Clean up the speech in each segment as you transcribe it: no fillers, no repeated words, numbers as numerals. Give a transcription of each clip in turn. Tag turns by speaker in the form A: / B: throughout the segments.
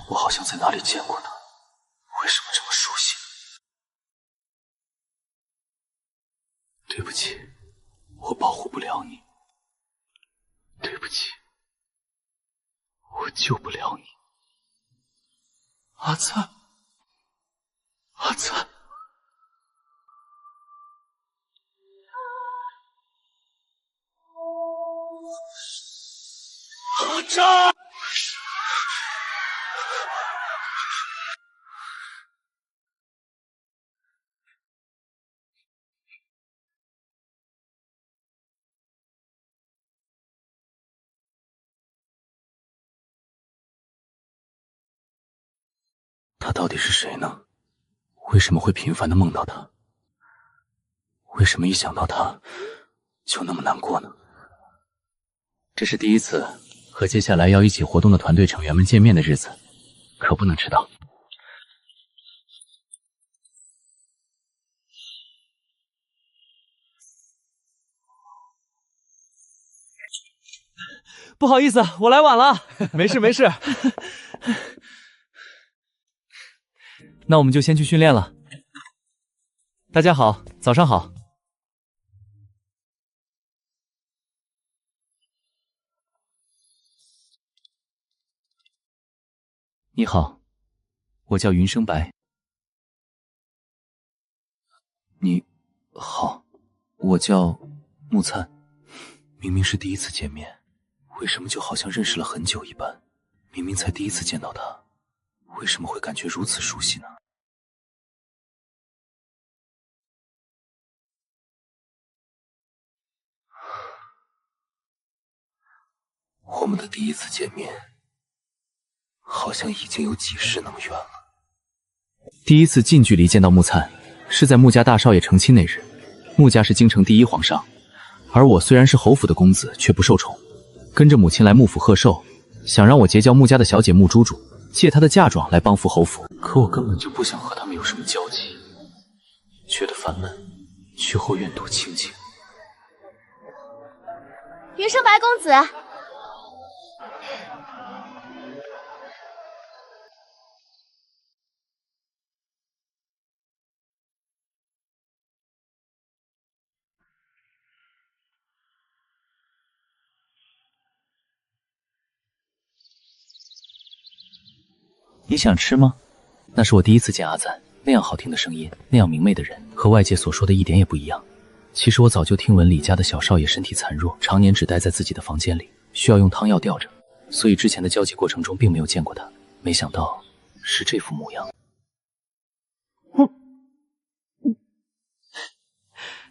A: 我好像在哪里见过他，为什么这么熟悉？对不起，我保护不了你。对不起，我救不了你。阿灿，阿灿，阿灿！他到底是谁呢？为什么会频繁地梦到他？为什么一想到他就那么难过呢？这是第一次和接下来要一起活动的团队成员们见面的日子，可不能迟到。
B: 不好意思，我来晚了。没事没事。那我们就先去训练了。大家好，早上好。
A: 你好，我叫云生白。你好，我叫木灿。明明是第一次见面，为什么就好像认识了很久一般？明明才第一次见到他，为什么会感觉如此熟悉呢？我们的第一次见面，好像已经有几十能远了。第一次近距离见到木灿，是在穆家大少爷成亲那日。穆家是京城第一皇上，而我虽然是侯府的公子，却不受宠，跟着母亲来穆府贺寿，想让我结交穆家的小姐穆珠珠，借她的嫁妆来帮扶侯府。可我根本就不想和他们有什么交集，觉得烦闷，去后院多清静。
C: 云生白公子，
A: 你想吃吗？那是我第一次见阿赞，那样好听的声音，那样明媚的人，和外界所说的一点也不一样。其实我早就听闻李家的小少爷身体残弱，常年只待在自己的房间里，需要用汤药吊着，所以之前的交际过程中并没有见过他。没想到是这副模样。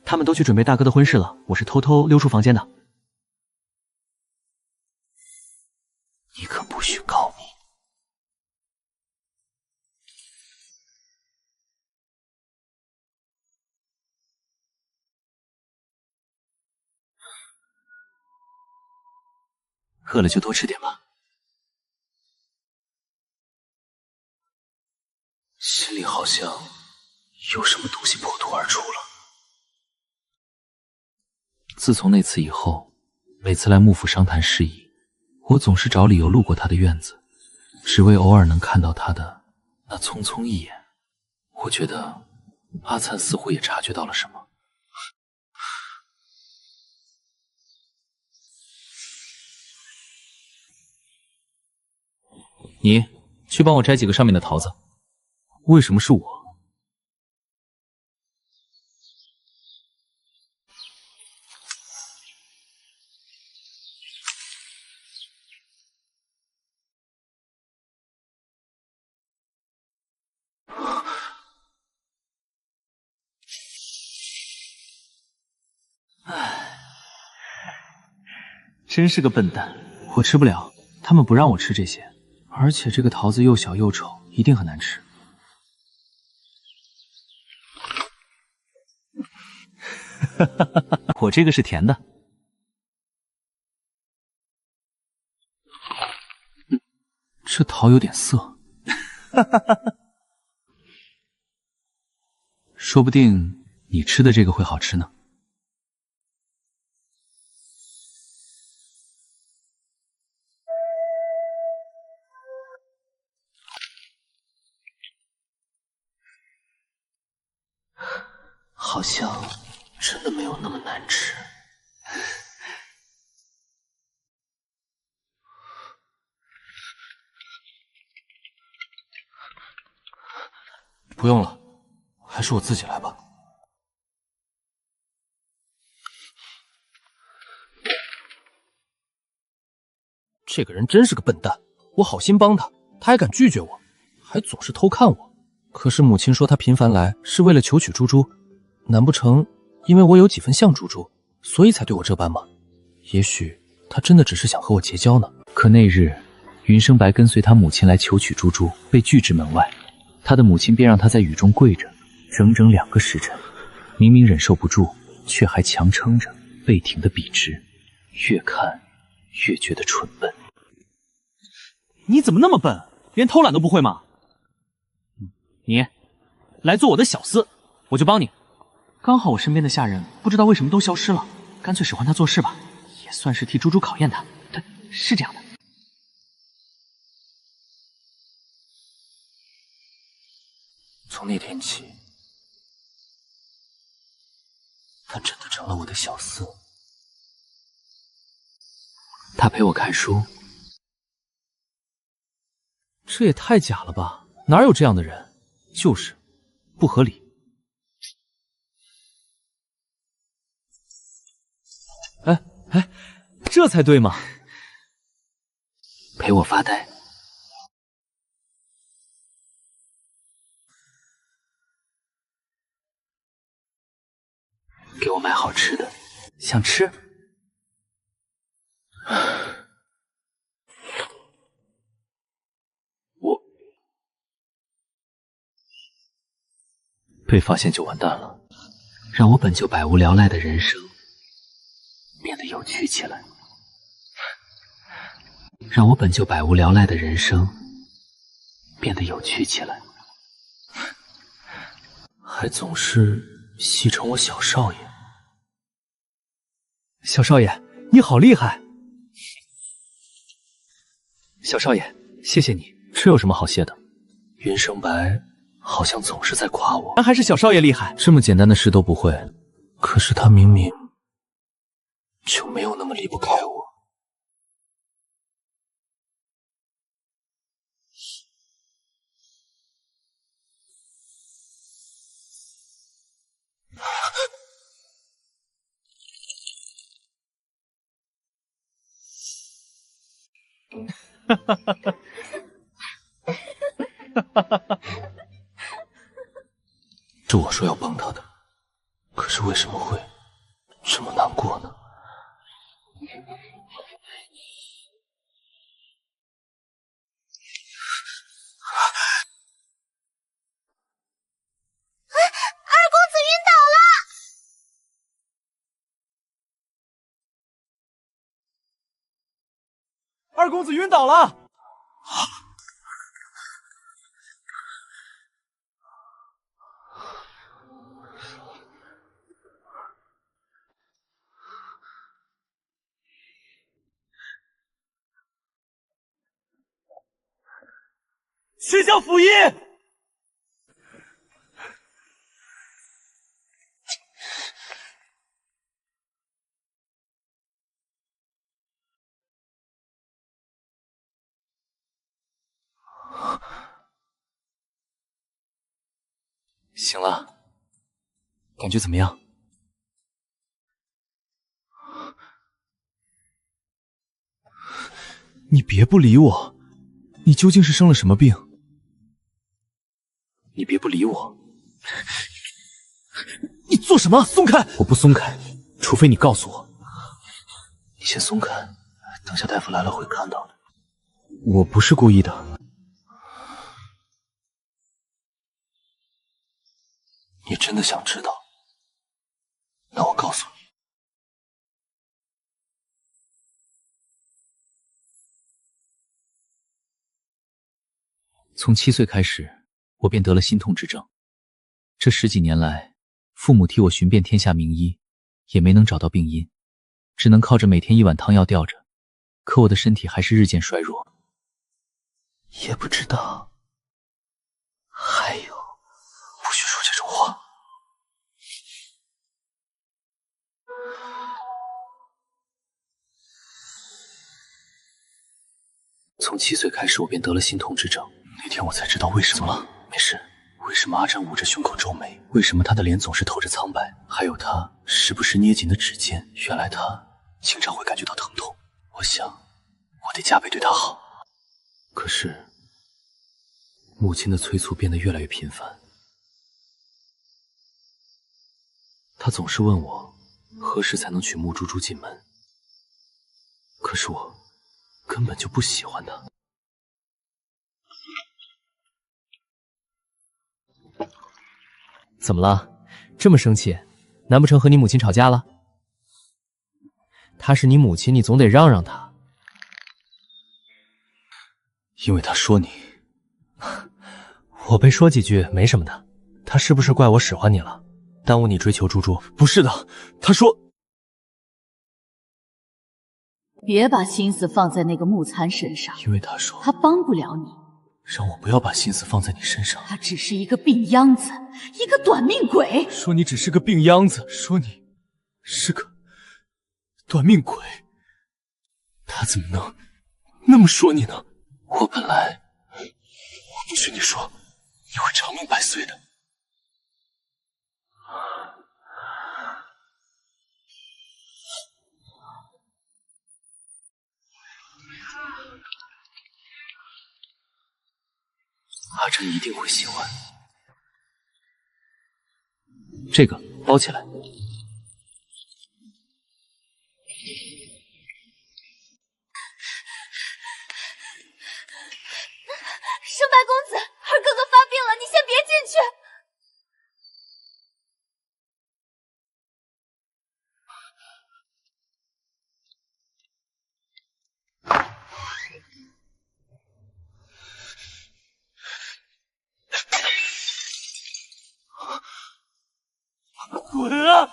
B: 他们都去准备大哥的婚事了，我是偷偷溜出房间的。
A: 你可不许告密。饿了就多吃点吧。心里好像有什么东西破土而出了。自从那次以后，每次来穆府商谈事宜，我总是找理由路过他的院子，只为偶尔能看到他的那匆匆一眼。我觉得阿灿似乎也察觉到了什么。你去帮我摘几个上面的桃子。为什么是我？
B: 真是个笨蛋，我吃不了，他们不让我吃这些，而且这个桃子又小又丑，一定很难吃。我这个是甜的。
A: 这桃有点涩。说不定你吃的这个会好吃呢。
B: 好像真的没有那么难吃。
D: 不用了，还是我自己来吧。这个人真是个笨蛋，我好心帮他，他还敢拒绝我，还总是偷看我。可是母亲说他频繁来是为了求娶猪猪，难不成因为我有几分像猪猪，所以才对我这般吗？也许他真的只是想和我结交呢。
A: 可那日，云生白跟随他母亲来求娶猪猪，被拒之门外。他的母亲便让他在雨中跪着，整整2个时辰。明明忍受不住，却还强撑着，背挺得笔直，越看越觉得蠢笨。
B: 你怎么那么笨，连偷懒都不会吗？你来做我的小厮，我就帮你。刚好我身边的下人不知道为什么都消失了，干脆使唤他做事吧，也算是替猪猪考验他。对，是这样的。
D: 从那天起，他真的成了我的小厮。
A: 他陪我看书，
B: 这也太假了吧？哪有这样的人？就是不合理。哎，这才对嘛！
A: 陪我发呆，给我买好吃的，想吃。我被发现就完蛋了，让我本就百无聊赖的人生变得有趣起来，让我本就百无聊赖的人生变得有趣起来，
D: 还总是戏称我小少爷。
B: 小少爷，你好厉害！
A: 小少爷，谢谢你。这有什么好谢的？
D: 云生白好像总是在夸我，
B: 还是小少爷厉害。
A: 这么简单的事都不会，
D: 可是他明明就没有那么离不开我。是我说要帮他的，可是为什么会这么难过呢？
C: 二公子晕倒了！
B: 二公子晕倒了！施教辅翼！
A: 醒了，感觉怎么样？
B: 你别不理我，你究竟是生了什么病？
A: 你别不理我！
B: 你做什么？松开！
A: 我不松开，除非你告诉我。
D: 你先松开，等下大夫来了会看到的。
B: 我不是故意的。
D: 你真的想知道？那我告诉你。
A: 从7岁开始，我便得了心痛之症。这10几年来，父母替我寻遍天下名医，也没能找到病因，只能靠着每天1碗汤药吊着。可我的身体还是日渐衰弱。
D: 也不知道。还有，不许说这种话。
A: 从7岁开始，我便得了心痛之症。那天我才知道为什么。怎么了？没事。为什么阿展捂着胸口皱眉？为什么他的脸总是透着苍白？还有他时不时捏紧的指尖，原来他经常会感觉到疼痛。我想，我得加倍对他好。可是，母亲的催促变得越来越频繁。她总是问我，何时才能娶穆猪猪进门？可是我根本就不喜欢她。
D: 怎么了？这么生气？难不成和你母亲吵架了？她是你母亲，你总得让让她。
A: 因为她说你，
D: 我被说几句没什么的。她是不是怪我使唤你了，耽误你追求猪猪？
A: 不是的，她说。
E: 别把心思放在那个木参身上，
A: 因为她说
E: 他帮不了你。
A: 让我不要把心思放在你身上。
E: 他只是一个病秧子，一个短命鬼。
A: 说你只是个病秧子，说你是个短命鬼，他怎么能那么说你呢？我不许你说你会长命百岁的。阿珍一定会喜欢。这个包起来。
C: 圣白公子，二哥哥发病了，你先别进去。
B: 滚啊！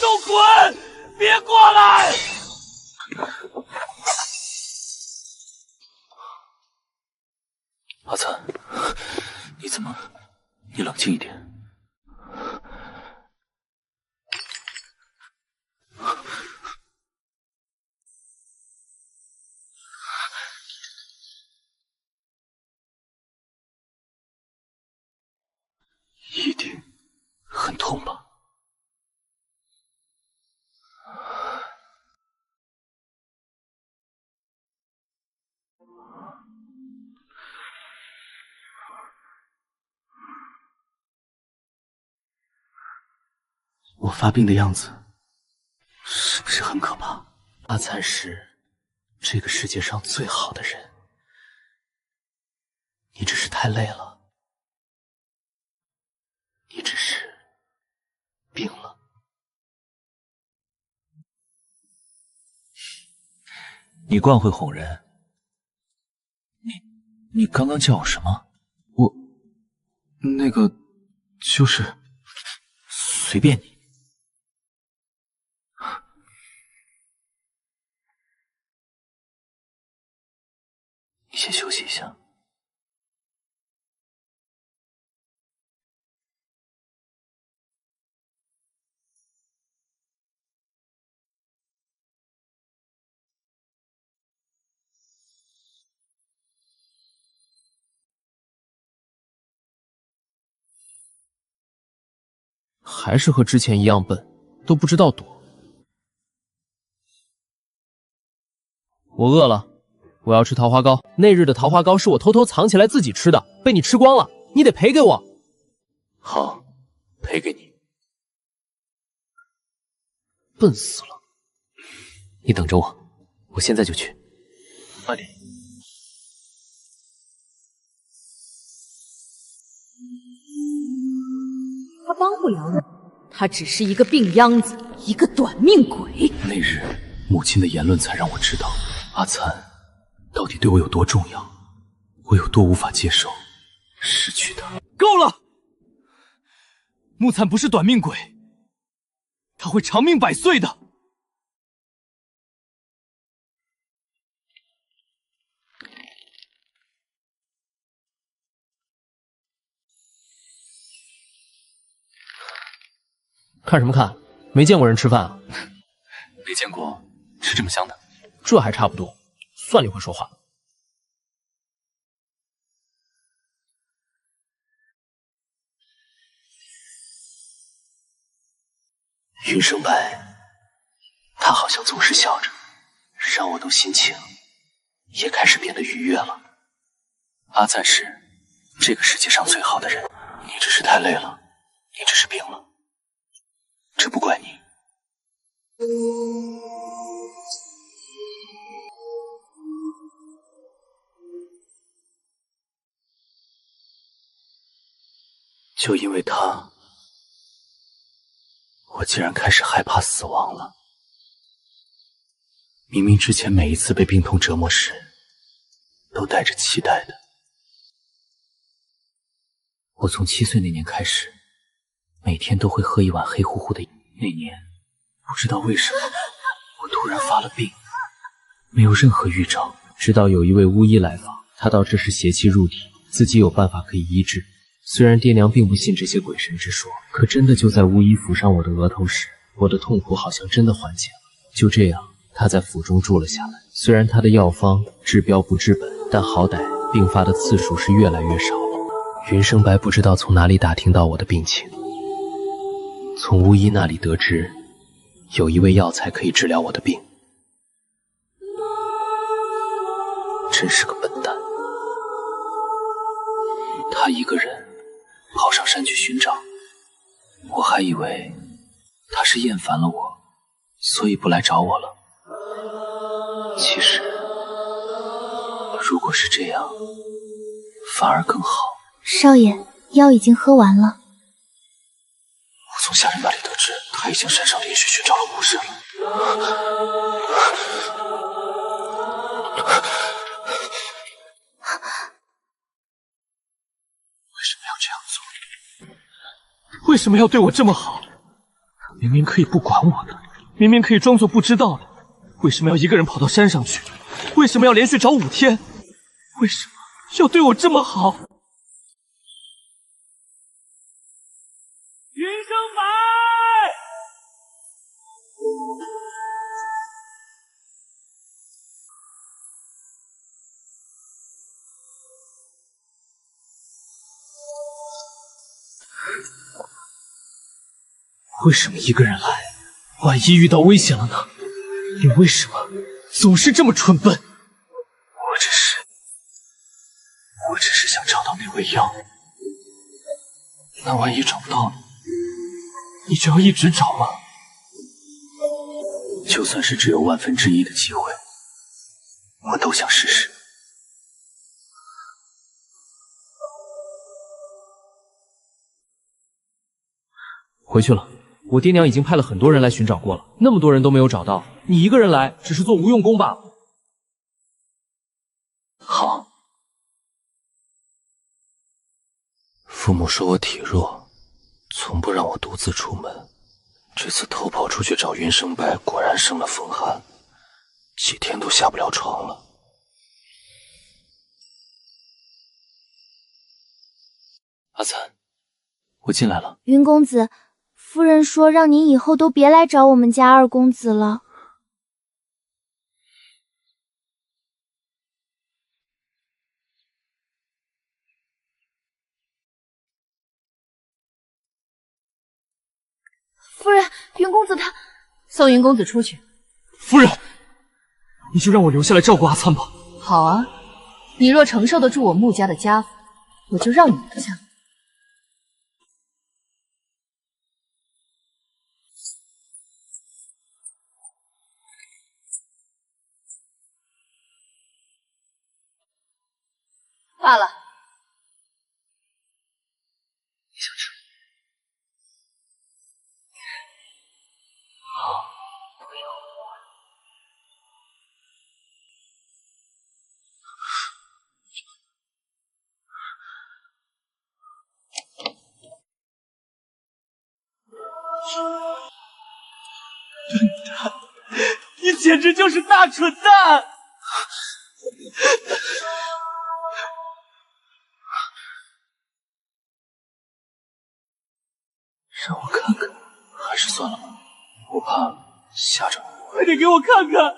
B: 都滚！别过来！
A: 阿灿，你怎么？你冷静一点。一定很痛吧？我发病的样子是不是很可怕？阿灿是这个世界上最好的人，你只是太累了，你只是病了。你惯会哄人。你刚刚叫我什么？我那个就是随便你。你先休息一下。
D: 还是和之前一样笨，都不知道躲。我饿了，我要吃桃花糕。那日的桃花糕是我偷偷藏起来自己吃的，被你吃光了，你得赔给我。
A: 好，赔给你。
D: 笨死了！
A: 你等着我，我现在就去。慢点。
E: 他帮不了你，他只是一个病秧子，一个短命鬼。
A: 那日母亲的言论才让我知道，阿灿到底对我有多重要，我有多无法接受失去他。
B: 够了！木灿不是短命鬼，他会长命百岁的。
D: 看什么看？没见过人吃饭啊？
A: 没见过吃这么香的。
D: 这还差不多，算你会说话。
A: 云生白，他好像总是笑着，让我都心情也开始变得愉悦了。阿赞是这个世界上最好的人，你只是太累了，你只是病了，这不怪你。就因为他，我竟然开始害怕死亡了。明明之前每一次被病痛折磨时，都带着期待的。我从7岁那年开始，每天都会喝一碗黑乎乎的。那年，不知道为什么，我突然发了病，没有任何预兆。直到有一位巫医来访，他道这是邪气入体，自己有办法可以医治。虽然爹娘并不信这些鬼神之说，可真的就在巫医抚上我的额头时，我的痛苦好像真的缓解了。就这样，他在府中住了下来。虽然他的药方治标不治本，但好歹病发的次数是越来越少了。云生白不知道从哪里打听到我的病情，从巫医那里得知，有一味药材可以治疗我的病。真是个笨蛋，他一个人跑上山去寻找，我还以为他是厌烦了我，所以不来找我了。其实，如果是这样，反而更好。
C: 少爷，药已经喝完了。
A: 我从下人那里得知，他已经山上连续寻找了5日了。为什么要这样做？
B: 为什么要对我这么好？明明可以不管我的，明明可以装作不知道的，为什么要一个人跑到山上去？为什么要连续找5天？为什么要对我这么好？云生白！为什么一个人来？万一遇到危险了呢？你为什么总是这么蠢笨？
A: 我只是想找到那味药。那万一找不到呢？
B: 你就要一直找吗？
A: 就算是只有1/1000的机会，我都想试试。
D: 回去了，我爹娘已经派了很多人来寻找过了，那么多人都没有找到，你一个人来只是做无用功罢了。
A: 好。父母说我体弱，从不让我独自出门。这次偷跑出去找云生白，果然生了风寒，几天都下不了床了。阿粲，我进来了。
C: 云公子，夫人说让您以后都别来找我们家二公子了。夫人，云公子他……
E: 送云公子出去。
B: 夫人，你就让我留下来照顾阿粲吧。
E: 好啊，你若承受得住我穆家的家法，我就让你留下。罢了。
A: 你想吃？
B: 你简直就是大蠢蛋！
A: 让我看看，还是算了吧，我怕吓着你。
B: 快点给我看看！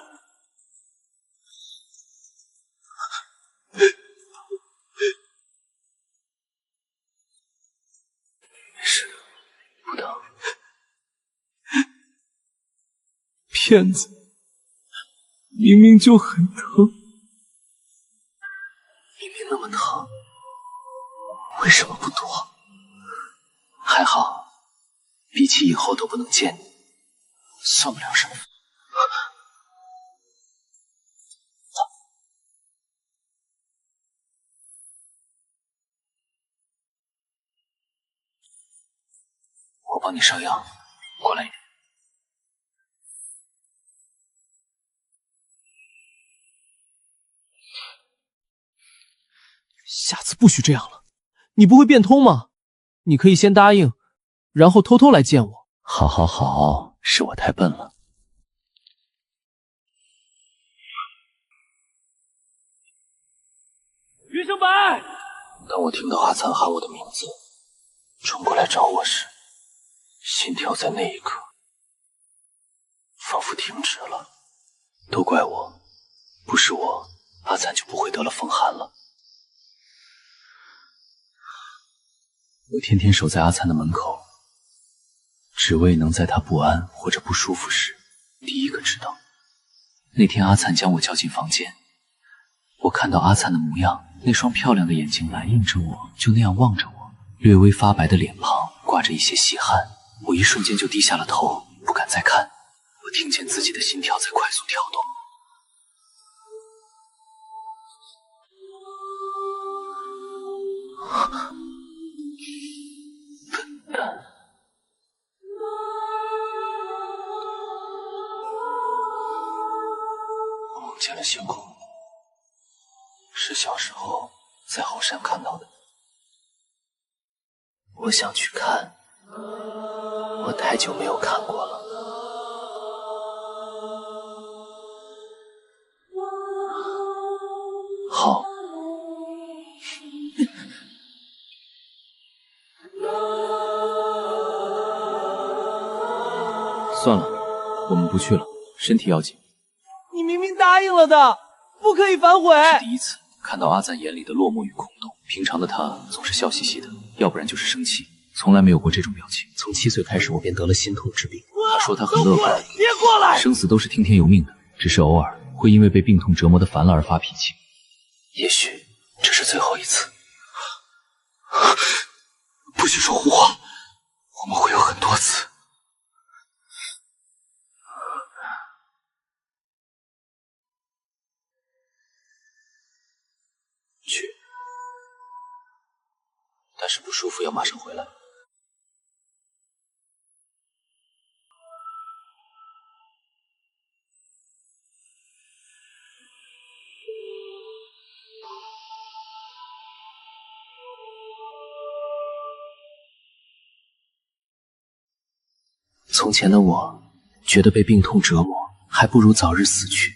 A: 没事，不疼。骗子，明明就很疼，明明那么疼，为什么不躲？还好，比起以后都不能见你，算不了什么。我帮你上药，过来一点。
D: 下次不许这样了。你不会变通吗？你可以先答应，然后偷偷来见我。
A: 好，好，好，是我太笨了。
B: 余生白，
A: 当我听到阿灿喊我的名字，冲过来找我时，心跳在那一刻仿佛停止了。都怪我，不是我，阿灿就不会得了风寒了。我天天守在阿灿的门口，只为能在他不安或者不舒服时，第一个知道。那天阿灿将我叫进房间，我看到阿灿的模样，那双漂亮的眼睛蓝映着我，就那样望着我，略微发白的脸庞挂着一些细汗，我一瞬间就低下了头，不敢再看。我听见自己的心跳在快速跳动。笨蛋！我梦见了星空，是小时候在后山看到的。我想去看，我太久没有看过了。好。算了，我们不去了，身体要紧。
D: 你明明答应了的，不可以反悔。
A: 是第一次看到阿赞眼里的落寞与空洞。平常的他总是笑嘻嘻的，要不然就是生气，从来没有过这种表情。从7岁开始，我便得了心痛之病。他说他很乐观，
D: 别过来，
A: 生死都是听天由命的，只是偶尔会因为被病痛折磨的烦了而发脾气。也许这是最后一次。不许说胡话，我们会有很多次。去，但是不舒服要马上回来。从前的我觉得被病痛折磨，还不如早日死去，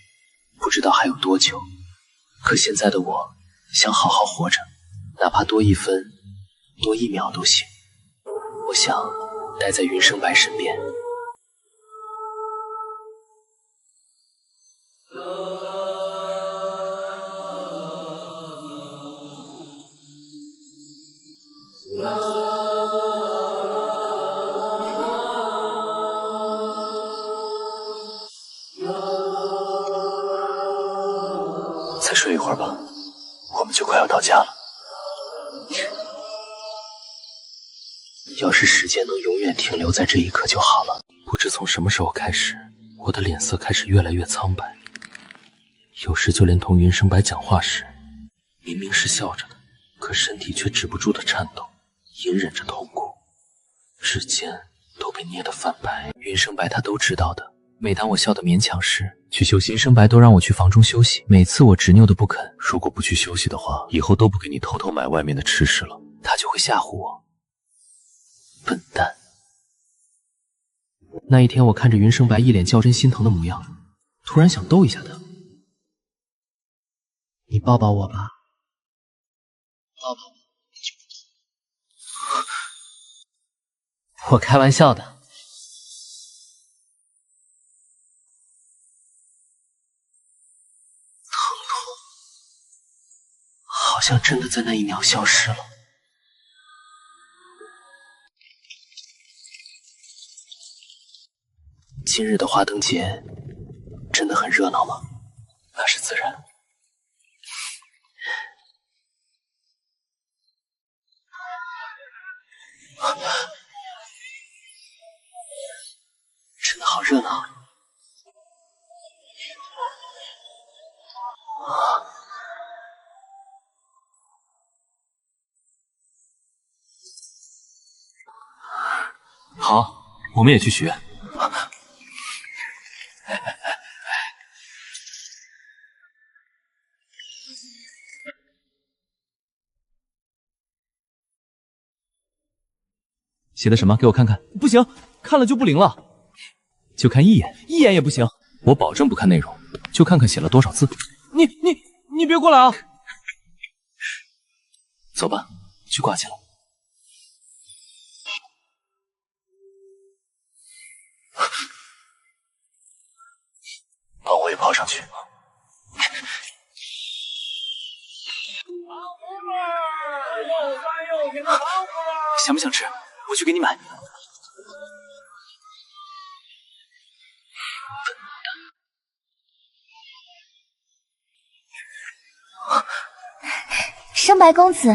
A: 不知道还有多久。可现在的我想好好活着，哪怕多1分多1秒都行。我想待在云生白身边。再睡一会儿吧，我们就快要到家了。要是时间能永远停留在这一刻就好了。不知从什么时候开始，我的脸色开始越来越苍白，有时就连同云生白讲话时，明明是笑着的，可身体却止不住的颤抖，隐忍着痛苦，指尖都被捏得泛白。云生白他都知道的。每当我笑得勉强时，去休息，云生白都让我去房中休息。每次我执拗的不肯，如果不去休息的话，以后都不给你偷偷买外面的吃食了。他就会吓唬我。笨蛋！
D: 那一天，我看着云生白一脸较真心疼的模样，突然想逗一下他。你抱抱我吧，抱抱我。我开玩笑的。
A: 好像真的在那一秒消失了。今日的花灯节真的很热闹吗？那是自然。真的好热闹。
B: 好，我们也去许愿。
A: 写的什么？给我看看。
D: 不行，看了就不灵了。
A: 就看一眼，
D: 一眼也不行。
A: 我保证不看内容，就看看写了多少字。
D: 你别过来啊！
A: 走吧，去挂起来。把我也抛上去。想不想吃？我去给你买。
C: 升白公子，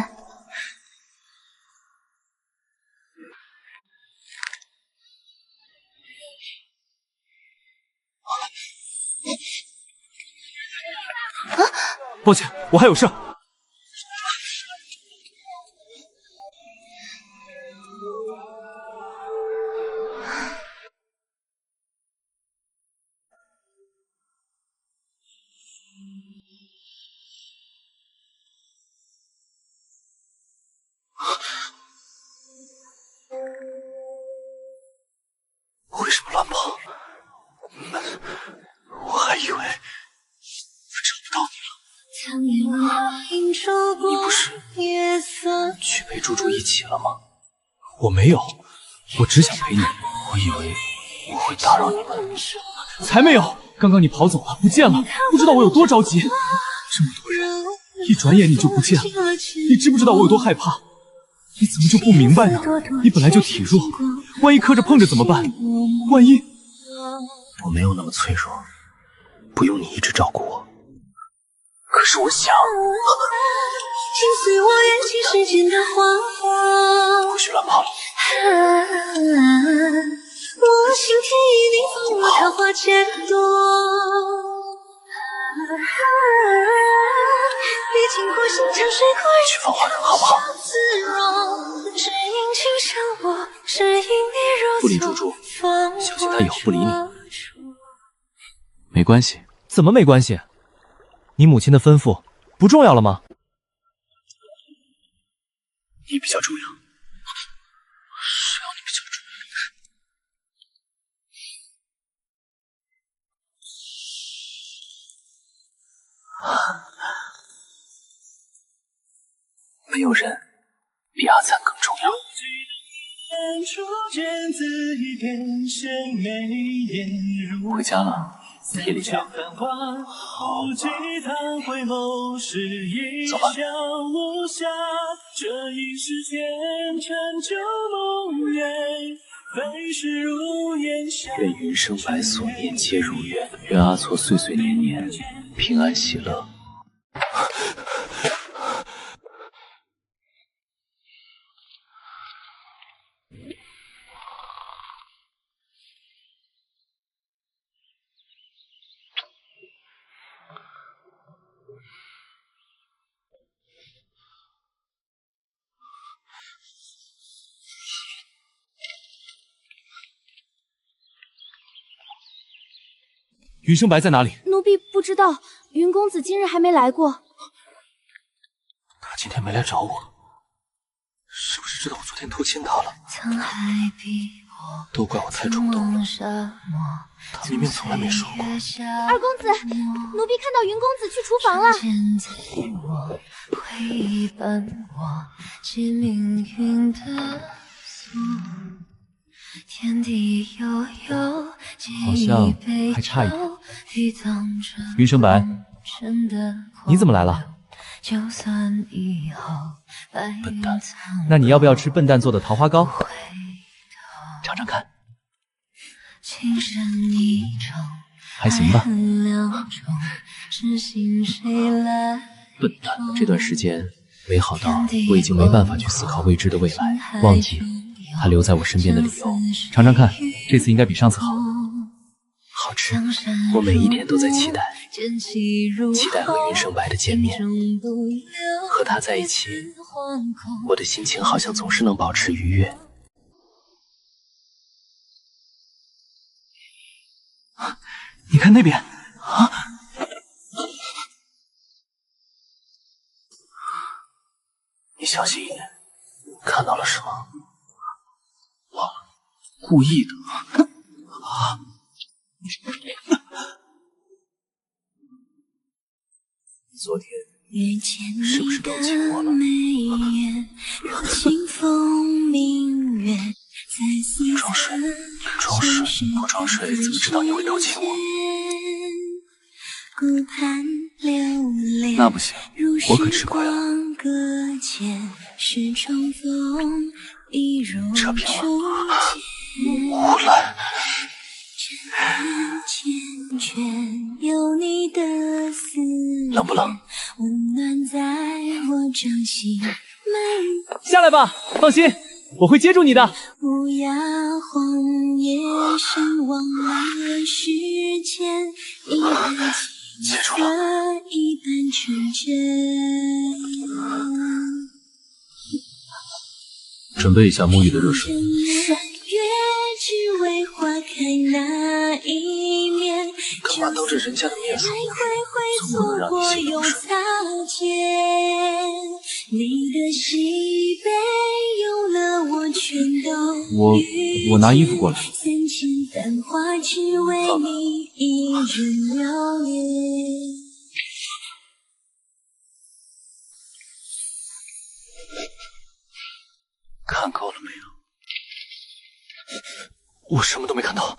B: 抱歉，我还有事。
A: 为什么乱跑？我还以为找不到你了。你不是去陪猪猪一起了吗？
B: 我没有，我只想陪你。
A: 我以为我会打扰你们。
B: 才没有！刚刚你跑走了，不见了，不知道我有多着急。这么多人，一转眼你就不见了，你知不知道我有多害怕？你怎么就不明白呢？你本来就体弱，万一磕着碰着怎么办？万一……
A: 我没有那么脆弱，不用你一直照顾我。可是我想，不许乱跑。去放花灯好不好？不理猪猪，小心他以后不理你。没关系。
D: 怎么没关系？你母亲的吩咐不重要了吗？
A: 你比较重要。谁要你比较重要？没有人比阿灿更重要。回家了，夜里聊。好吧，走吧。愿云生白所念皆如愿，愿阿错岁岁年年平安喜乐。
B: 云生白在哪里？
C: 奴婢不知道，云公子今日还没来过。
A: 他今天没来找我，是不是知道我昨天偷亲他了？都怪我太冲动了，他明明从来没说过。
C: 二公子，奴婢看到云公子去厨房了。
D: 好像还差一点。云生白，你怎么来了？
A: 笨蛋，
D: 那你要不要吃笨蛋做的桃花糕？
A: 尝尝看。还行吧。笨蛋，这段时间美好到我已经没办法去思考未知的未来，忘记他留在我身边的理由。尝尝看，这次应该比上次好。好吃，我每一天都在期待和云胜白的见面。和他在一起，我的心情好像总是能保持愉悦。
B: 你看那边啊！
A: 你小心一点，看到了什么？忘了，故意的啊！昨天是不是都亲我了？装睡，不装睡怎么知道你会偷亲我？那不行，我可吃亏了。扯平了，胡来。冷不冷？
B: 下来吧，放心，我会接住你的。
A: 接住了。准备一下沐浴的热水。干嘛当着人家的面说？总不能让你心疼水。我拿衣服过来。放吧。看够了没有？我什么都没看到。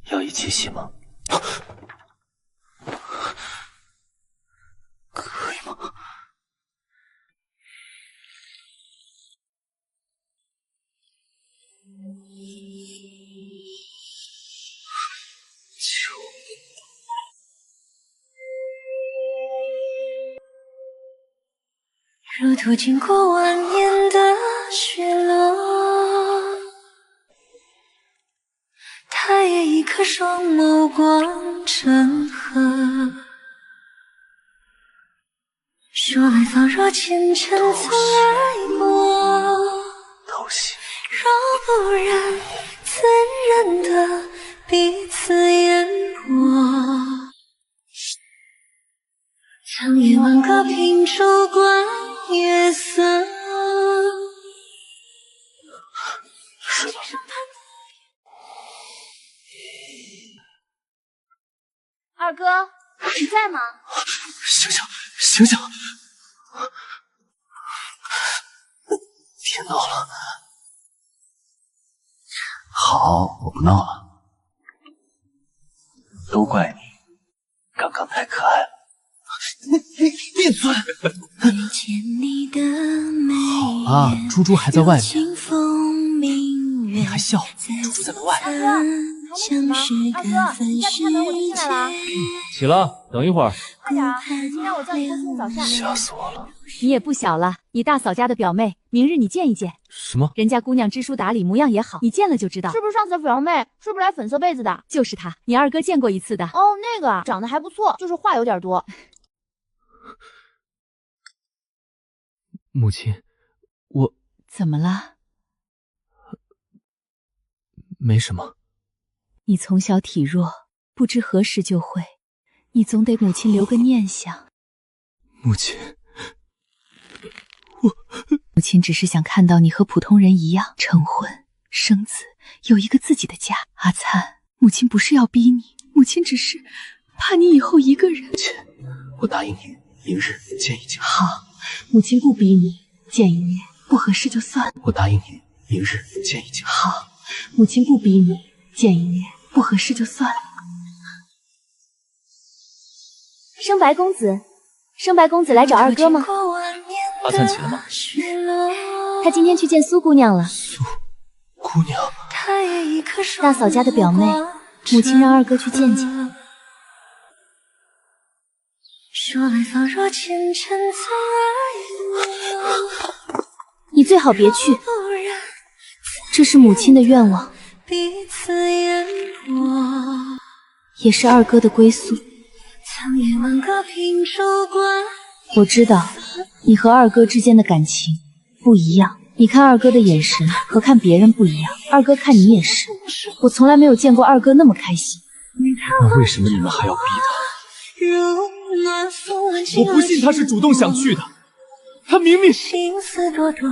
A: 要一起洗吗？可以吗？
F: 如图经过万年的雪落，他也一颗双眸光成河。说来仿若前尘曾爱过，
A: 偷袭。
F: 若不然，怎忍得彼此淹没？长夜晚歌凭烛观月色。
A: 睡吧。
C: 二哥，你在吗？
A: 醒醒，醒醒！别闹了。好，我不闹了。都怪你，刚刚太可爱了。闭嘴！
D: 好啊，猪猪还在外面，你还笑？猪猪在门外。
C: 二哥，还没起吗？二哥，你再不开门我就进来了。
B: 起了，等一会儿。
C: 快点，母亲让我叫你喝早膳。
A: 吓死我了！
E: 你也不小了，你大嫂家的表妹，明日你见一见。
D: 什么？
E: 人家姑娘知书达理，模样也好，你见了就知道。
C: 是不是上次的表妹睡不来粉色被子的？
E: 就是她，你二哥见过一次的。
C: 哦，那个长得还不错，就是话有点多。
D: 母亲，我
E: 怎么了？
D: 没什么。
E: 你从小体弱，不知何时就会，你总得母亲留个念想。
D: 母亲，
E: 母亲只是想看到你和普通人一样成婚生子，有一个自己的家。阿灿，母亲不是要逼你，母亲只是怕你以后一个人。
A: 母亲，我答应你，明日见一见。
E: 好，母亲不逼你，见一面，不合适就算了。
A: 我答应你，明日见一见。
E: 好，母亲不逼你，见一面，不合适就算了。
C: 生白公子，生白公子来找二哥吗？
A: 阿灿起了吗？
C: 他今天去见苏姑娘了。
A: 苏姑娘，
C: 大嫂家的表妹，母亲让二哥去见见。你最好别去，这是母亲的愿望，也是二哥的归宿。我知道你和二哥之间的感情不一样，你看二哥的眼神和看别人不一样，二哥看你也是。我从来没有见过二哥那么开心。
A: 那为什么你们还要逼他？我不信他是主动想去的，他明明……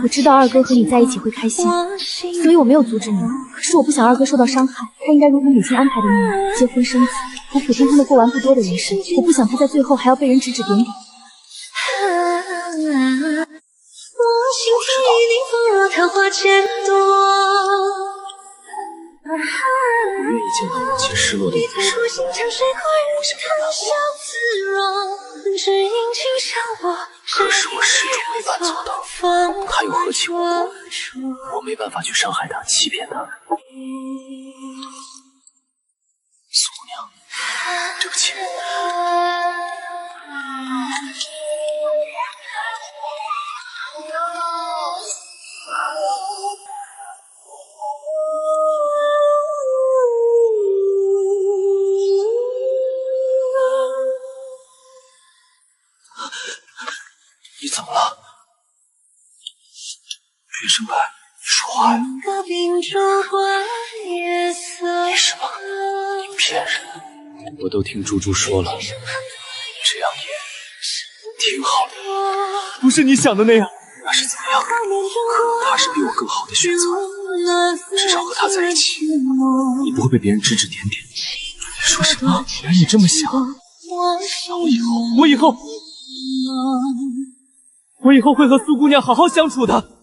C: 我知道二哥和你在一起会开心，所以我没有阻止你。可是我不想二哥受到伤害，他应该如同母亲安排的那样，结婚生子，普普通通的过完不多的人生。我不想他在最后还要被人指指点点。
A: 我愿意见到母亲失落的眼神，不想看到。可是我始终没法做到，他又何其无辜，我没办法去伤害他，欺骗他。苏姑娘，对不起。你怎么了？月生白，你说话呀！没什么，你骗人！我都听猪猪说了，这样也挺好的。不是你想的那样。那是怎么样？他是比我更好的选择，至少和他在一起，你不会被别人指指点点。你说什么？既然你这么想，那我以后会和苏姑娘好好相处的。